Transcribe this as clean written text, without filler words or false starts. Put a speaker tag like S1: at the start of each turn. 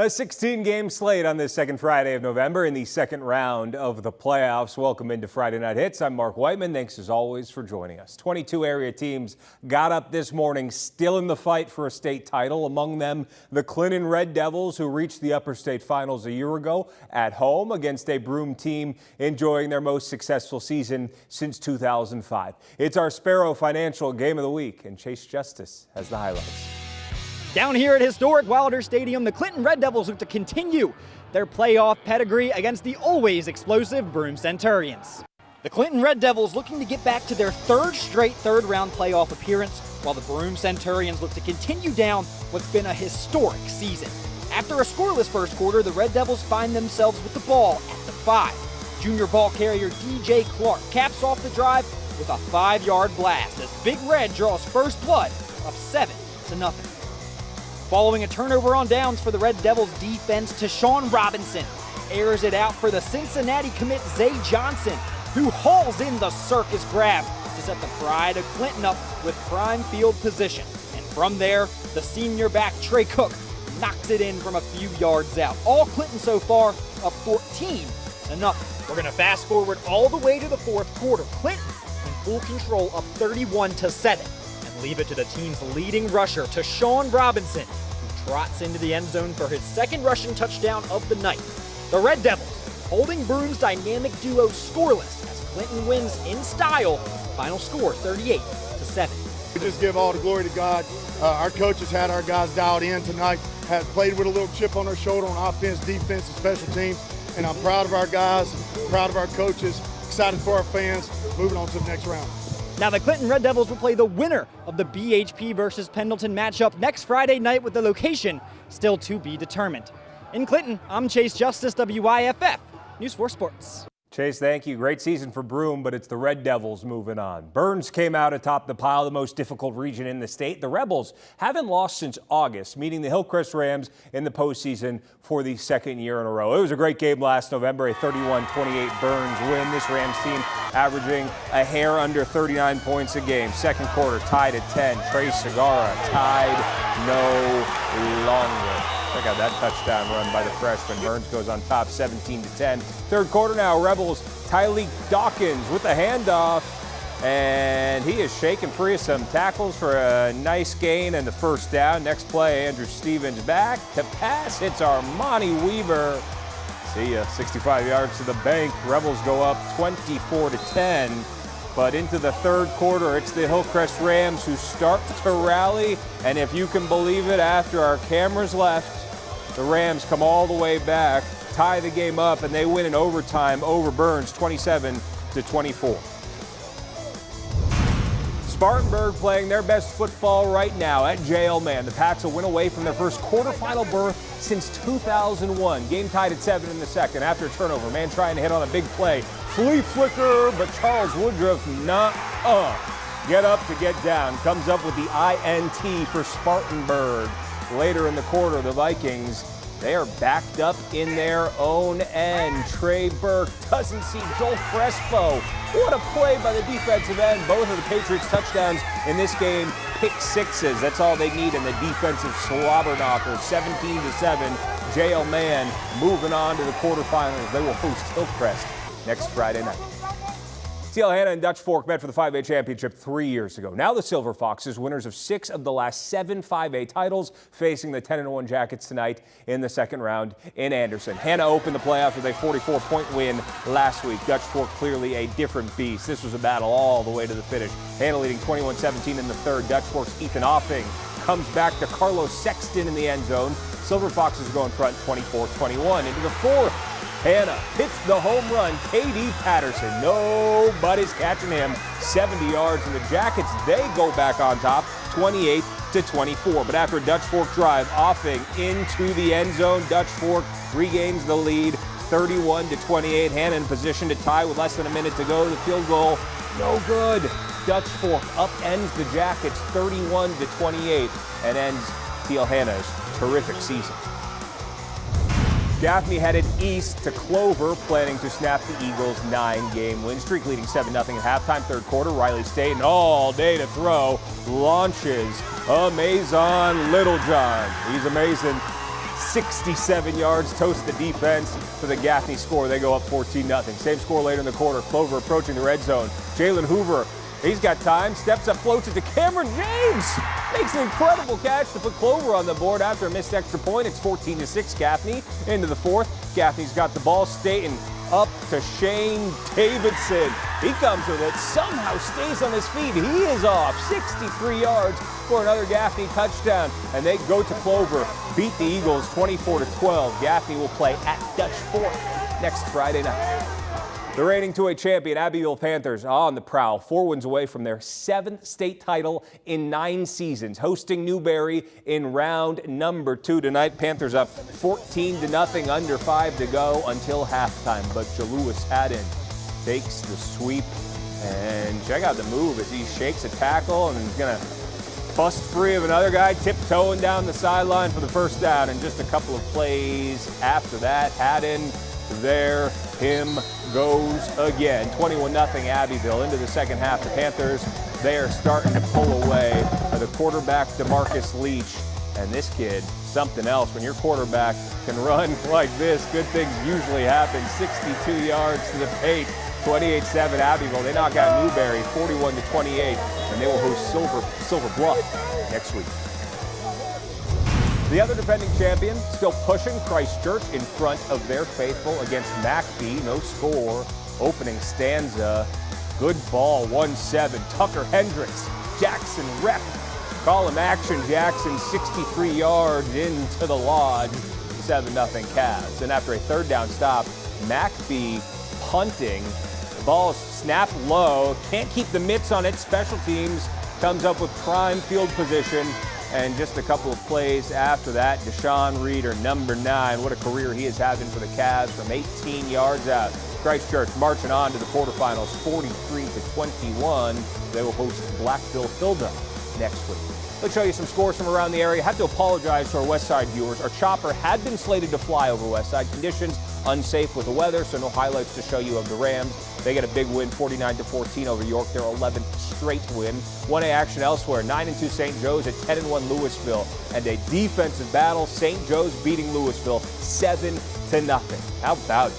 S1: A 16-game slate on this second Friday of November in the second round of the playoffs. Welcome into Friday Night Hits. I'm Mark Whiteman. Thanks as always for joining us. 22 area teams got up this morning, still in the fight for a state title. Among them, the Clinton Red Devils, who reached the Upper State Finals a year ago at home against a Broome team enjoying their most successful season since 2005. It's our Sparrow Financial Game of the Week, and Chase Justice has the highlights.
S2: Down here at historic Wilder Stadium, the Clinton Red Devils look to continue their playoff pedigree against the always explosive Broome Centurions. The Clinton Red Devils looking to get back to their third straight third-round playoff appearance, while the Broome Centurions look to continue down what's been a historic season. After a scoreless first quarter, the Red Devils find themselves with the ball at the 5. Junior ball carrier DJ Clark caps off the drive with a 5-yard blast as Big Red draws first blood up 7-0. Following a turnover on downs for the Red Devils defense, Tashawn Robinson airs it out for the Cincinnati commit Zay Johnson, who hauls in the circus grab to set the Pride of Clinton up with prime field position. And from there, the senior back Trey Cook knocks it in from a few yards out. All Clinton so far up 14-0. We're going to fast forward all the way to the fourth quarter. Clinton in full control up 31-7. Leave it to the team's leading rusher, Tashawn Robinson, who trots into the end zone for his second rushing touchdown of the night. The Red Devils holding Broome's dynamic duo scoreless as Clinton wins in style. Final score 38-7.
S3: We just give all the glory to God. Our coaches had our guys dialed in tonight, had played with a little chip on their shoulder on offense, defense, and special teams. And I'm proud of our guys, proud of our coaches, excited for our fans, moving on to the next round.
S2: Now the Clinton Red Devils will play the winner of the BHP versus Pendleton matchup next Friday night, with the location still to be determined. In Clinton, I'm Chase Justice, WYFF News 4 Sports.
S1: Chase, thank you. Great season for Broome, but it's the Red Devils moving on. Burns came out atop the pile, the most difficult region in the state. The Rebels haven't lost since August, meeting the Hillcrest Rams in the postseason for the second year in a row. It was a great game last November, a 31-28 Burns win. This Rams team averaging a hair under 39 points a game. Second quarter tied at 10. Trey Segara tied no longer. Check out that touchdown run by the freshman. Burns goes on top 17-10. Third quarter now, Rebels, Tyleek Dawkins with the handoff. And he is shaken free of some tackles for a nice gain and the first down. Next play, Andrew Stevens back to pass. It's Armani Weaver. See ya, 65 yards to the bank. Rebels go up 24-10. But into the third quarter, it's the Hillcrest Rams who start to rally. And if you can believe it, after our cameras left, the Rams come all the way back, tie the game up, and they win in overtime over Burns 27-24. Spartanburg playing their best football right now at J.L. Mann. The Pats will win away from their first quarterfinal berth since 2001. Game tied at 7 in the second after a turnover. Man trying to hit on a big play. Flea flicker, but Charles Woodruff get up to get down. Comes up with the INT for Spartanburg. Later in the quarter, the Vikings, they are backed up in their own end. Trey Burke doesn't see Joel Crespo. What a play by the defensive end. Both of the Patriots' touchdowns in this game, pick sixes. That's all they need in the defensive slobber knocker. 17-7. J.L. Mann moving on to the quarterfinals. They will host Hillcrest next Friday night. TL Hanna and Dutch Fork met for the 5A championship 3 years ago. Now the Silver Foxes, winners of 6 of the last 7 5A titles, facing the 10-1 Jackets tonight in the second round in Anderson. Hanna opened the playoffs with a 44-point win last week. Dutch Fork clearly a different beast. This was a battle all the way to the finish. Hanna leading 21-17 in the third. Dutch Fork's Ethan Offing comes back to Carlos Sexton in the end zone. Silver Foxes go in front 24-21 into the fourth. Hanna hits the home run. K.D. Patterson, nobody's catching him. 70 yards, and the Jackets, they go back on top, 28-24. But after a Dutch Fork drive, Offing into the end zone. Dutch Fork regains the lead, 31-28. Hanna in position to tie with less than a minute to go. The field goal, no good. Dutch Fork upends the Jackets 31-28 and ends TL Hanna's terrific season. Gaffney headed east to Clover, planning to snap the Eagles' 9-game win streak, leading 7-0 at halftime. Third quarter, Riley Staten all day to throw, launches Amazon Littlejohn. He's amazing. 67 yards, toast the defense for the Gaffney score. They go up 14-0. Same score later in the quarter. Clover approaching the red zone. Jalen Hoover, he's got time, steps up, floats it to Cameron James. Makes an incredible catch to put Clover on the board after a missed extra point. It's 14-6 Gaffney into the fourth. Gaffney's got the ball, staying up to Shane Davidson. He comes with it, somehow stays on his feet. He is off 63 yards for another Gaffney touchdown. And they go to Clover, beat the Eagles 24-12. Gaffney will play at Dutch Fork next Friday night. The reigning 2A champion Abbeville Panthers on the prowl, 4 wins away from their 7th state title in 9 seasons, hosting Newberry in round number 2 tonight. Panthers up 14-0, under 5 to go until halftime. But Jalewis Haddon takes the sweep, and check out the move as he shakes a tackle and is going to bust free of another guy, tiptoeing down the sideline for the first down. And just a couple of plays after that, Haddon there, him goes again. 21-0 Abbeville into the second half. The Panthers, they are starting to pull away. The quarterback, DeMarcus Leach, and this kid, something else. When your quarterback can run like this, good things usually happen. 62 yards to the paint. 28-7 Abbeville. They knock out Newberry 41-28, and they will host Silver Bluff next week. The other defending champion still pushing Christchurch in front of their faithful against McBee. No score. Opening stanza. Good ball. 1-7. Tucker Hendricks. Jackson rep. Call him Action Jackson. 63 yards into the lodge. 7-0 Cavs. And after a third down stop, McBee punting. The ball snapped low. Can't keep the mitts on it. Special teams comes up with prime field position. And just a couple of plays after that, Deshaun Reeder, number 9. What a career he is having for the Cavs from 18 yards out. Christchurch marching on to the quarterfinals, 43-21. They will host Blackville Hilda next week. Let's show you some scores from around the area. I have to apologize to our West Side viewers. Our chopper had been slated to fly over West Side. Conditions unsafe with the weather, so no highlights to show you of the Rams. They get a big win, 49-14 over York, their 11th straight win. 1A action elsewhere, 9-2 St. Joe's at 10-1 Louisville. And a defensive battle, St. Joe's beating Louisville 7-0. How about it?